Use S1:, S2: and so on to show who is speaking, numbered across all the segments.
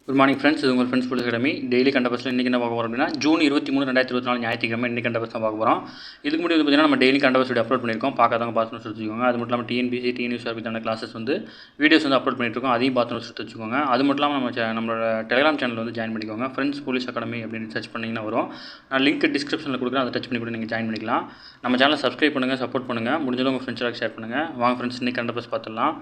S1: Good morning friends. இது உங்கள் friends police academy. Daily கண்ட பஸ்ஸில் இன்றைக்கி என்ன பார்க்க போகிறோம் அப்படின்னா ஜூன் 23, 2024 ஞாயிற்றுக்கிழமை இன்றைக்கி கண்ட பஸ் தான் பார்க்க போகிறோம். இதுக்கு முன்னாடி வந்து பார்த்தீங்கன்னா நம்ம டெய்லி கண்ட பஸ் வீடியோ அப்லோட் பண்ணியிருக்கோம். பார்க்காதவங்க பார்த்து வச்சுக்கோங்க. அது மட்டும் இல்லாமல் டிஎன்பிசி டிஎன்யூஆர்பிக்கான கிளாஸஸ் வந்து வீடியோஸ் வந்து அப்லோட் பண்ணியிருக்கோம். அதையும் பார்த்து வச்சுக்கோங்க. அது மட்டும் இல்லாமல் நம்மளோட டெலிகிராம் சேனல் வந்து ஜாயின் பண்ணிக்கோங்க. ஃப்ரெண்ட்ஸ் போலீஸ் அகாடமி அப்படின்னு சர்ச் பண்ணிங்கன்னா வரும். நான் லிங்க் டிஸ்கிரிப்ஷனில் கொடுக்குறேன். அதை டச் பண்ணி கூட நீங்கள் ஜாயின் பண்ணிக்கலாம். நம்ம சேனலை சப்ஸ்கிரைப் பண்ணுங்கள், சப்போர்ட் பண்ணுங்கள். முடிஞ்சளவு உங்கள் ஃப்ரெண்ட்ஸாக ஷேர் பண்ணுங்கள். வாங்க ஃப்ரெண்ட்ஸ், இன்றைக்கி கண்ட பஸ் பார்த்துடலாம்.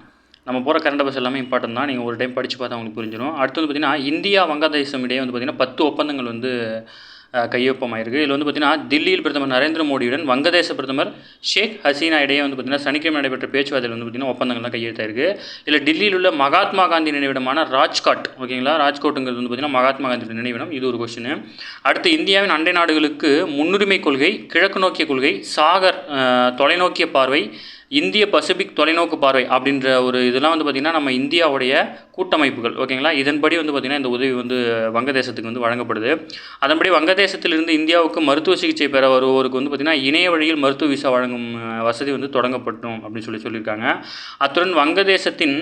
S1: நம்ம போகிற கரண்ட் அஃபேர்ஸ் எல்லாமே இம்பார்ட்டன் தான். நீங்கள் ஒரு டைம் படித்து பார்த்தா உங்களுக்கு புரிஞ்சிடும். அடுத்து வந்து பார்த்திங்கன்னா இந்தியா வங்கதேசம் இடையே வந்து பார்த்திங்கன்னா 10 ஒப்பந்தங்கள் வந்து கையொப்பமாயிருக்கு. இதில் வந்து பார்த்திங்கன்னா தில்லியில் பிரதமர் நரேந்திர மோடியுடன் வங்கதேச பிரதமர் ஷேக் ஹசீனா இடையே வந்து பார்த்திங்கன்னா சனிக்கிழமை நடைபெற்ற பேச்சுவார்த்தையில் வந்து பார்த்திங்கன்னா ஒப்பந்தங்கள்லாம் கையெழுத்தாயிருக்கு. இதில் டில்லியில் உள்ள மகாத்மா காந்தி நினைவிடமான ராஜ்காட், ஓகேங்களா, ராஜ்கோட்டுங்கிறது வந்து பார்த்திங்கன்னா மகாத்மா காந்தி நினைவிடம். இது ஒரு கொஸ்டின். அடுத்து இந்தியாவின் அண்டை நாடுகளுக்கு முன்னுரிமை கொள்கை, கிழக்கு நோக்கிய கொள்கை, சாகர் தொலைநோக்கிய பார்வை, இந்திய பசிபிக் தொலைநோக்கு பார்வை அப்படின்ற ஒரு இதெல்லாம் வந்து பார்த்திங்கன்னா நம்ம இந்தியாவுடைய கூட்டமைப்புகள், ஓகேங்களா. இதன்படி வந்து பார்த்திங்கன்னா இந்த உதவி வந்து வங்கதேசத்துக்கு வந்து வழங்கப்படுது. அதன்படி வங்கதேசத்திலிருந்து இந்தியாவுக்கு மருத்துவ சிகிச்சை பெற வருவோருக்கு வந்து பார்த்திங்கன்னா இணைய வழியில் மருத்துவ விசா வழங்கும் வசதி வந்து தொடங்கப்படும் அப்படின்னு சொல்லியிருக்காங்க. அத்துடன் வங்கதேசத்தின்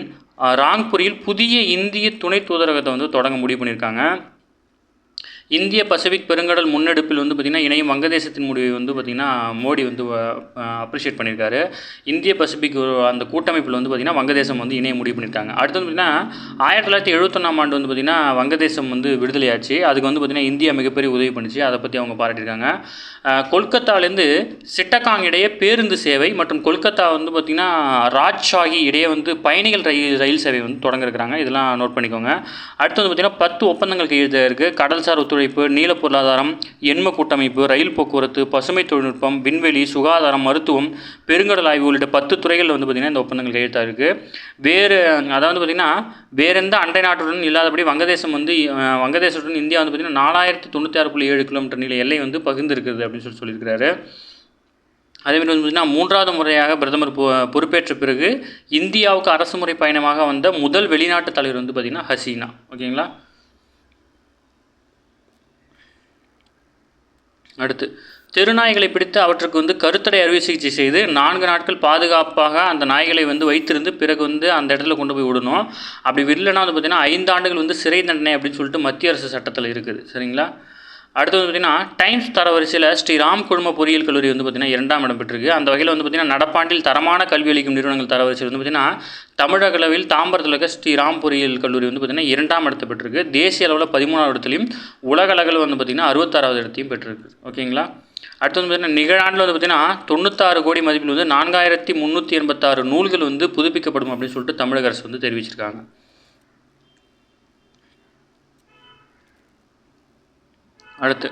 S1: ராங்பூரில் புதிய இந்திய துணை தூதரகத்தை வந்து தொடங்க முடிவு பண்ணியிருக்காங்க. இந்திய பசிபிக் பெருங்கடல் முன்னெடுப்பில் வந்து பார்த்திங்கன்னா இணையும் வங்கதேசத்தின் முடிவை வந்து பார்த்திங்கன்னா மோடி வந்து அப்ரிஷியேட் பண்ணியிருக்காரு. இந்திய பசிபிக் அந்த கூட்டமைப்பில் வந்து பார்த்திங்கன்னா வங்கதேசம் வந்து இணைய முடிவு பண்ணியிருக்காங்க. அடுத்து வந்து பார்த்திங்கன்னா 1971 ஆண்டு வந்து பார்த்திங்கன்னா வங்கதேசம் வந்து விடுதலையாச்சு. அதுக்கு வந்து பார்த்திங்கன்னா இந்தியா மிகப்பெரிய உதவி பண்ணிச்சு. அதை பற்றி அவங்க பாராட்டியிருக்காங்க. கொல்கத்தாலேருந்து சிட்டகாங் இடையே பேருந்து சேவை மற்றும் கொல்கத்தா வந்து பார்த்திங்கன்னா ராஜ்ஷாஹி இடையே வந்து பயணிகள் ரயில் சேவை வந்து தொடங்க இருக்கிறாங்க. இதெல்லாம் நோட் பண்ணிக்கோங்க. அடுத்து வந்து பார்த்திங்கன்னா 10 ஒப்பந்தங்கள் கையெழுத்தாக கடல்சார் ஒத்துழைப்பு, நீல பொருளாதாரம், எண்ம கூட்டமைப்பு, ரயில் போக்குவரத்து, பசுமை தொழில்நுட்பம், விண்வெளி, சுகாதாரம், மருத்துவம், பெருங்கடல் ஆய்வு உள்ளிட்ட 10 துறைகளில் வந்து பார்த்திங்கன்னா இந்த ஒப்பந்தங்கள் கையெழுத்தாக இருக்குது. அதாவது பார்த்திங்கன்னா வேறு எந்த அண்டை நாட்டுடன் இல்லாதபடி வங்கதேசத்துடன் இந்தியா வந்து பார்த்திங்கன்னா 4096.7 கிலோமீட்டர் நீள எல்லை வந்து பகிர்ந்து இருக்குது அப்படின்னு சொல்லியிருக்கிறாரு. அதேமாதிரி வந்து பார்த்திங்கன்னா 3வது முறையாக பிரதமர் பொறுப்பேற்ற பிறகு இந்தியாவுக்கு அரசுமுறை பயணமாக வந்த முதல் வெளிநாட்டு தலைவர் வந்து பார்த்திங்கன்னா ஹசீனா, ஓகேங்களா. அடுத்து தெருநாய்களை பிடித்து அவற்றுக்கு வந்து கருத்தடை அறுவை சிகிச்சை செய்து 4 நாட்கள் பாதுகாப்பாக அந்த நாய்களை வந்து வைத்திருந்து பிறகு வந்து அந்த இடத்துல கொண்டு போய் விடணும். அப்படி விடலைன்னா வந்து பார்த்திங்கன்னா 5 ஆண்டுகள் வந்து சிறை தண்டனை அப்படின்னு சொல்லிட்டு மத்திய அரசு சட்டத்தில் இருக்குது, சரிங்களா. அடுத்து வந்து பார்த்திங்கன்னா டைம்ஸ் தரவரிசையில் ஸ்ரீராம் குழும பொறியியல் கல்லூரி வந்து பார்த்திங்கன்னா 2ஆம் இடம் பெற்றிருக்கு. அந்த வகையில் வந்து பார்த்திங்கன்னா நடப்பாண்டில் தரமான கல்வி அளிக்கும் நிறுவனங்கள் தரவரிசையில் வந்து பார்த்திங்கன்னா தமிழக அளவில் தாம்பரத்தில் இருக்க ஸ்ரீராம் பொறியியல் கல்லூரி வந்து பார்த்திங்கன்னா 2ஆம் இடத்தை பெற்றிருக்கு. தேசிய அளவில் 13வது இடத்துலையும் உலக அளவில் வந்து பார்த்திங்கன்னா 66வது இடத்தையும் பெற்றிருக்கு, ஓகேங்களா. அடுத்து வந்து பார்த்திங்கன்னா நிகழாண்டில் வந்து பார்த்திங்கன்னா 96 கோடி மதிப்பில் வந்து 4386 நூல்கள் வந்து புதுப்பிக்கப்படும் அப்படின்னு சொல்லிட்டு தமிழக அரசு வந்து தெரிவிச்சிருக்காங்க. அடுத்து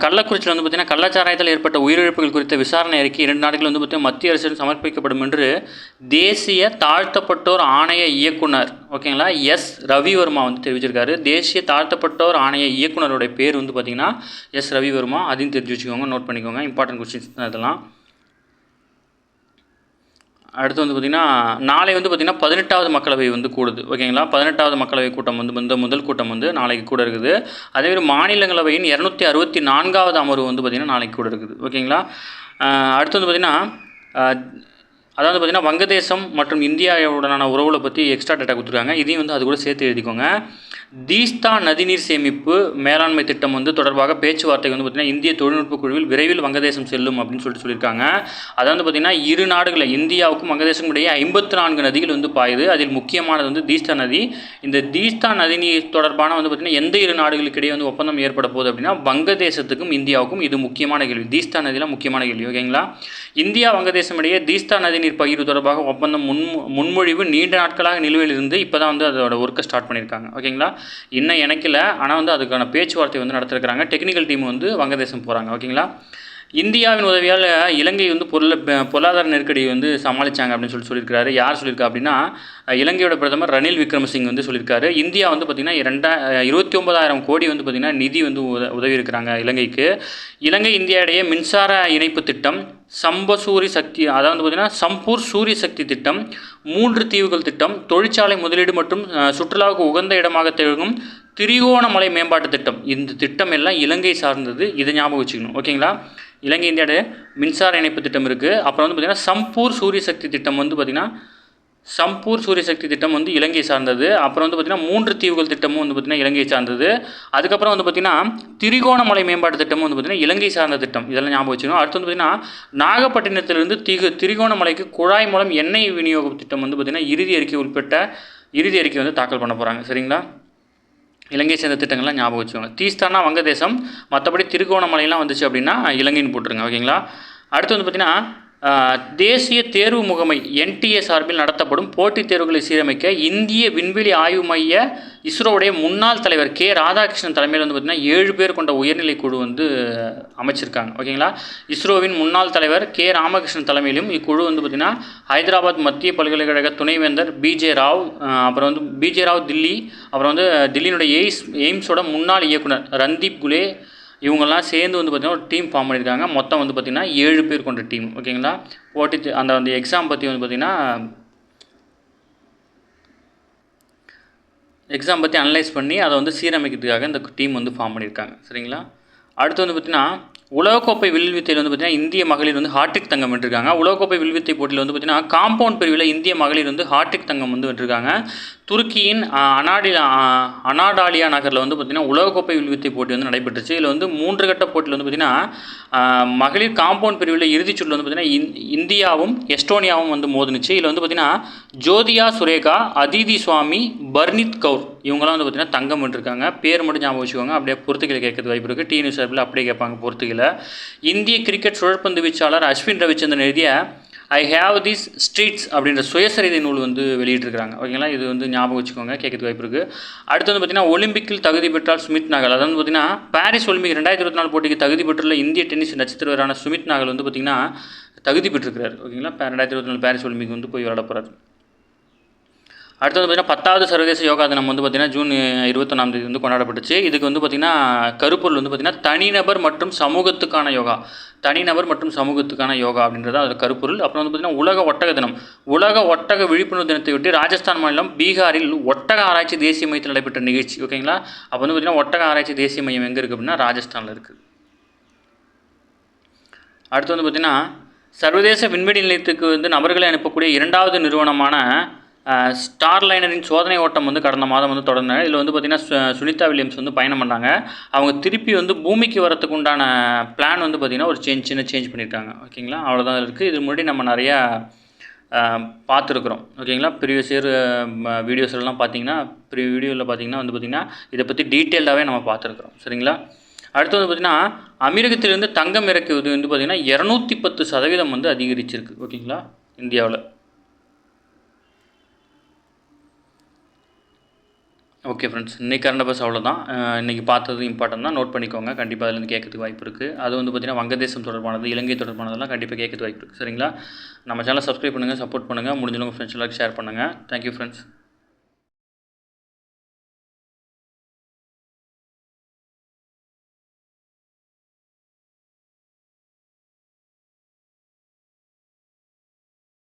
S1: கள்ளக்குறிச்சியில் வந்து பார்த்திங்கன்னா கள்ளச்சாராயத்தில் ஏற்பட்ட உயிரிழப்புகள் குறித்த விசாரணை அறிக்கை 2 நாட்கள் வந்து பார்த்திங்கன்னா மத்திய அரசிடம் சமர்ப்பிக்கப்படும் என்று தேசிய தாழ்த்தப்பட்டோர் ஆணைய இயக்குனர், ஓகேங்களா, எஸ் ரவிவர்மா வந்து தெரிவிச்சிருக்காரு. தேசிய தாழ்த்தப்பட்டோர் ஆணைய இயக்குனருடைய பேர் வந்து பார்த்திங்கன்னா எஸ் ரவிவர்மா. அதையும் தெரிஞ்சு வச்சுக்கோங்க, நோட் பண்ணிக்கோங்க. இம்பார்ட்டன்ட் கொஸ்டின்ஸ் தான் இதெல்லாம். அடுத்து வந்து பார்த்திங்கன்னா நாளை வந்து பார்த்திங்கன்னா 18வது மக்களவை வந்து கூடுது, ஓகேங்களா. 18வது மக்களவை கூட்டம் வந்து முதல் கூட்டம் வந்து நாளைக்கு கூட இருக்குது. அதேமாதிரி மாநிலங்களவையின் 264வது அமர்வு வந்து பார்த்திங்கன்னா நாளைக்கு கூட இருக்குது, ஓகேங்களா. அடுத்து வந்து பார்த்திங்கன்னா அதாவது பார்த்திங்கன்னா வங்கதேசம் மற்றும் இந்தியாவுடனான உறவுகளை பற்றி எக்ஸ்ட்ரா டேட்டா கொடுத்துருக்காங்க. இதையும் வந்து அது கூட சேர்த்து எழுதிக்கோங்க. தீஸ்தா நதிநீர் சேமிப்பு மேலாண்மை திட்டம் வந்து தொடர்பாக பேச்சுவார்த்தை வந்து பார்த்திங்கன்னா இந்திய தொழில்நுட்ப குழுவில் விரைவில் வங்கதேசம் செல்லும் அப்படின்னு சொல்லியிருக்காங்க. அதாவது பார்த்திங்கன்னா இரு நாடுகளில் இந்தியாவுக்கும் வங்கதேசம் இடையே 54 நதிகள் வந்து பாயுது. அதில் முக்கியமானது வந்து தீஸ்தா நதி. இந்த தீஸ்தா நதிநீர் தொடர்பான வந்து பார்த்திங்கன்னா எந்த இரு நாடுகளுக்கு இடையே வந்து ஒப்பந்தம் ஏற்பட போகுது அப்படின்னா வங்கதேசத்துக்கும் இந்தியாவுக்கும். இது முக்கியமான கேள்வி. தீஸ்தா நதியில் முக்கியமான கேள்வி, ஓகேங்களா. இந்தியா வங்கதேசம் இடையே தீஸ்தா நதிநீர் பகிர்வு தொடர்பாக ஒப்பந்தம் முன்மொழிவு நீண்ட நாட்களாக நிலுவையில் இருந்து இப்போ தான் வந்து அதோட ஒர்க்கை ஸ்டார்ட் பண்ணியிருக்காங்க, ஓகேங்களா. இன்னும் எனக்கில்லை, ஆனால் வந்து அதுக்கான பேச்சுவார்த்தை வந்து நடத்திருக்கிறாங்க. டெக்னிக்கல் டீம் வந்து வங்கதேசம் போகிறாங்க, ஓகேங்களா. இந்தியாவின் உதவியால் இலங்கை வந்து பொருளாதார நெருக்கடி வந்து சமாளித்தாங்க அப்படின்னு சொல்லியிருக்காரு. யார் சொல்லியிருக்கா அப்படின்னா இலங்கையோட பிரதமர் ரணில் விக்ரமசிங் வந்து சொல்லியிருக்காரு. இந்தியா வந்து பார்த்திங்கன்னா 29,000 கோடி வந்து பார்த்திங்கன்னா நிதி வந்து உதவி இருக்கிறாங்க இலங்கைக்கு. இலங்கை இந்தியா இடையே மின்சார இணைப்பு திட்டம், சம்பூர் சூரிய சக்தி திட்டம், 3 தீவுகள் திட்டம், தொழிற்சாலை முதலீடு மற்றும் சுற்றுலாவுக்கு உகந்த இடமாக திகழும் திரிகோணமலை மேம்பாட்டு திட்டம். இந்த திட்டம் எல்லாம் இலங்கை சார்ந்தது. இதை ஞாபகம் வச்சுக்கணும், ஓகேங்களா. இலங்கை இந்தியாவோட மின்சார இணைப்பு திட்டம் இருக்குது. அப்புறம் வந்து பார்த்திங்கன்னா சம்பூர் சூரிய சக்தி திட்டம் வந்து பார்த்திங்கன்னா சம்பூர் சூரியசக்தி திட்டம் வந்து இலங்கை சார்ந்தது. அப்புறம் வந்து பார்த்திங்கன்னா 3 தீவுகள் திட்டமும் வந்து பார்த்திங்கன்னா இலங்கை சார்ந்தது. அதுக்கப்புறம் வந்து பார்த்திங்கன்னா திரிகோணமலை மேம்பாட்டு திட்டமும் வந்து பார்த்திங்கன்னா இலங்கை சார்ந்த திட்டம். இதெல்லாம் ஞாபகம் வச்சுக்கணும். அடுத்து வந்து பார்த்திங்கன்னா நாகப்பட்டினத்திலிருந்து திரிகோணமலைக்கு குழாய் மூலம் எண்ணெய் விநியோக திட்டம் வந்து பார்த்திங்கன்னா இறுதி அறிக்கை வந்து தாக்கல் பண்ண போகிறாங்க. சரிங்களா? இலங்கை சேர்ந்த திட்டங்கள்லாம் ஞாபகம் வச்சுக்கோங்க. தீஸ்தானா வங்கதேசம், மற்றபடி திரிகோணமலையெல்லாம் வந்துச்சு அப்படின்னா இலங்கைன்னு போட்டுருங்க. ஓகேங்களா? அடுத்து வந்து பார்த்திங்கன்னா தேசிய தேர்வு முகமை NTA சார்பில் நடத்தப்படும் போட்டித் தேர்வுகளை சீரமைக்க இந்திய விண்வெளி ஆய்வு மைய இஸ்ரோவுடைய முன்னாள் தலைவர் ராதாகிருஷ்ணன் தலைமையில் வந்து பார்த்திங்கன்னா 7 பேர் கொண்ட உயர்நிலை குழு வந்து அமைச்சிருக்காங்க. ஓகேங்களா? இஸ்ரோவின் முன்னாள் தலைவர் ராமகிருஷ்ணன் தலைமையிலும் இக்குழு வந்து பார்த்திங்கன்னா ஹைதராபாத் மத்திய பல்கலைக்கழக துணைவேந்தர் BJ ராவ், அப்புறம் வந்து BJ ராவ் தில்லி, அப்புறம் வந்து தில்லியினுடைய எய்ம்ஸோட முன்னாள் இயக்குனர் ரந்தீப் குலே, இவங்கெல்லாம் சேர்ந்து வந்து பார்த்திங்கன்னா ஒரு டீம் ஃபார்ம் பண்ணியிருக்காங்க. மொத்தம் வந்து பார்த்திங்கன்னா 7 பேர் கொண்ட டீம். ஓகேங்களா? அந்த எக்ஸாம் பற்றி வந்து பார்த்திங்கன்னா எக்ஸாம் பற்றி அனலைஸ் பண்ணி அதை வந்து சீரமைக்கிறதுக்காக இந்த டீம் வந்து ஃபார்ம் பண்ணியிருக்காங்க. சரிங்களா? அடுத்து வந்து பார்த்திங்கன்னா உலகக்கோப்பை வில்வித்தையில் வந்து பார்த்திங்கன்னா இந்திய மகளிர் வந்து ஹாட்ரிக் தங்கம் வென்றிருக்காங்க. உலகக்கோப்பை வில்வித்தை போட்டியில் வந்து பார்த்திங்கன்னா காம்பவுண்ட் பிரிவில் இந்திய மகளிர் வந்து ஹாட்ரிக் தங்கம் வந்து வென்றிருக்காங்க. துருக்கியின் அனாடாலியா நகரில் வந்து பார்த்திங்கன்னா உலகக்கோப்பை வில்வித்தை போட்டி வந்து நடைபெற்றுச்சு. இதில் வந்து 3 கட்ட போட்டியில் வந்து பார்த்திங்கன்னா மகளிர் காம்பவுண்ட் பிரிவில் இறுதிச்சுற்றில் வந்து பார்த்திங்கன்னா இந்தியாவும் எஸ்டோனியாவும் வந்து மோதினுச்சு. இதில் வந்து பார்த்திங்கன்னா ஜோதியா சுரேகா, அதிதி சுவாமி, பர்னித் கவுர் இவங்களாம் வந்து பார்த்திங்கன்னா தங்கம் வென்றிருக்காங்க. பேர் மட்டும் ஞாபகம் வச்சுக்கோங்க. அப்படியே பொறுத்துகளை கேட்கறது வாய்ப்பு இருக்குது. TNU சார்பில் அப்படியே கேட்பாங்க பொறுத்துகளை. இந்திய கிரிக்கெட் சுழற்பந்து வீச்சாளர் அஸ்வின் ரவிச்சந்திரன் எழுதிய ஐ ஹேவ் தீஸ் ஸ்ட்ரீட்ஸ் அப்படின்ற சுயசரிதை நூல் வந்து வெளியிட்டிருக்காங்க. ஓகேங்களா? இது வந்து ஞாபகம் வச்சுக்கோங்க, கேட்கறதுக்கு வாய்ப்பு இருக்குது. அடுத்து வந்து பார்த்திங்கன்னா ஒலிம்பிக்கில் தகுதி பெற்றால் சுமித் நாகல். அதாவது வந்து பார்த்திங்கன்னா பாரிஸ் ஒலிம்பிக் 2024 போட்டிக்கு தகுதி பெற்றுள்ள இந்திய டென்னிஸ் நட்சத்திர வீரரான சுமித் நாகல் வந்து பார்த்திங்கன்னா தகுதி பெற்றிருக்கிறார். ஓகேங்களா? 2024 பாரிஸ் ஒலிம்பிக் வந்து போய் விளையாட போகிறார். அடுத்து வந்து பார்த்திங்கன்னா 10வது சர்வதேச யோகா தினம் வந்து பார்த்திங்கன்னா ஜூன் 21ஆம் தேதி வந்து கொண்டாடப்பட்டுச்சு. இதுக்கு வந்து பார்த்திங்கன்னா கருப்பொருள் வந்து பார்த்திங்கன்னா தனிநபர் மற்றும் சமூகத்துக்கான யோகா. தனிநபர் மற்றும் சமூகத்துக்கான யோகா அப்படின்றது அது கருப்பொருள். அப்புறம் வந்து பார்த்திங்கன்னா உலக ஒட்டக தினம். உலக ஒட்டக விழிப்புணர்வு தினத்தையொட்டி ராஜஸ்தான் மாநிலம் பீகாரில் ஒட்டக ஆராய்ச்சி தேசிய மையத்தில் நடைபெற்ற நிகழ்ச்சி. ஓகேங்களா? அப்போ வந்து பார்த்திங்கன்னா ஒட்டக ஆராய்ச்சி தேசிய மையம் எங்கே இருக்குது அப்படின்னா ராஜஸ்தானில் இருக்குது. அடுத்து வந்து பார்த்திங்கன்னா சர்வதேச விண்வெளி நிலையத்துக்கு வந்து நபர்களை அனுப்பக்கூடிய 2வது நிறுவனமான ஸ்டார்லைனரின் சோதனை ஓட்டம் வந்து கடந்த மாதம் வந்து தொடர்ந்தாங்க. இதில் வந்து பார்த்திங்கன்னா சுனிதா வில்லியம்ஸ் வந்து பயணம் பண்ணாங்க. அவங்க திருப்பி வந்து பூமிக்கு வரத்துக்கு உண்டான பிளான் வந்து பார்த்திங்கன்னா ஒரு சின்ன சேஞ்ச் பண்ணியிருக்காங்க. ஓகேங்களா? அவ்வளோதான் இருக்குது. இது முன்னாடி நம்ம நிறையா பார்த்துருக்குறோம். ஓகேங்களா? ப்ரீவியஸ் இயர் வீடியோஸ்லாம் பார்த்தீங்கன்னா வீடியோவில் பார்த்திங்கன்னா வந்து பார்த்திங்கன்னா இதை பற்றி டீட்டெயில்டாகவே நம்ம பார்த்துருக்குறோம். சரிங்களா? அடுத்து வந்து பார்த்திங்கன்னா அமெரிக்கத்திலிருந்து தங்கம் இறக்குவது வந்து பார்த்திங்கன்னா 210% வந்து அதிகரிச்சிருக்கு. ஓகேங்களா? இந்தியாவில். ஓகே ஃப்ரெண்ட்ஸ், இன்றைக்கி கரண்ட் அஃபேர்ஸ் அவ்வளோதான். இன்றைக்கி பார்த்தது இம்பார்ட்டன் தான், நோட் பண்ணிக்கோங்க. கண்டிப்பாக அதுலேருந்து கேட்கறதுக்கு வாய்ப்பு இருக்குது. அது வந்து பார்த்திங்கன்னா வங்கதேசம் தொடர்பானது, இலங்கை தொடர்பானதெல்லாம் கண்டிப்பாக கேட்கறதுக்கு வாய்ப்பு இருக்குது. சரிங்களா? நம்ம சேனலை சப்ஸ்கிரைப் பண்ணுங்கள், சப்போர்ட் பண்ணுங்கள், முடிஞ்சவங்க ஃப்ரெண்ட்ஸ் எல்லாருக்கும் ஷேர் பண்ணுங்கள். Thank you friends.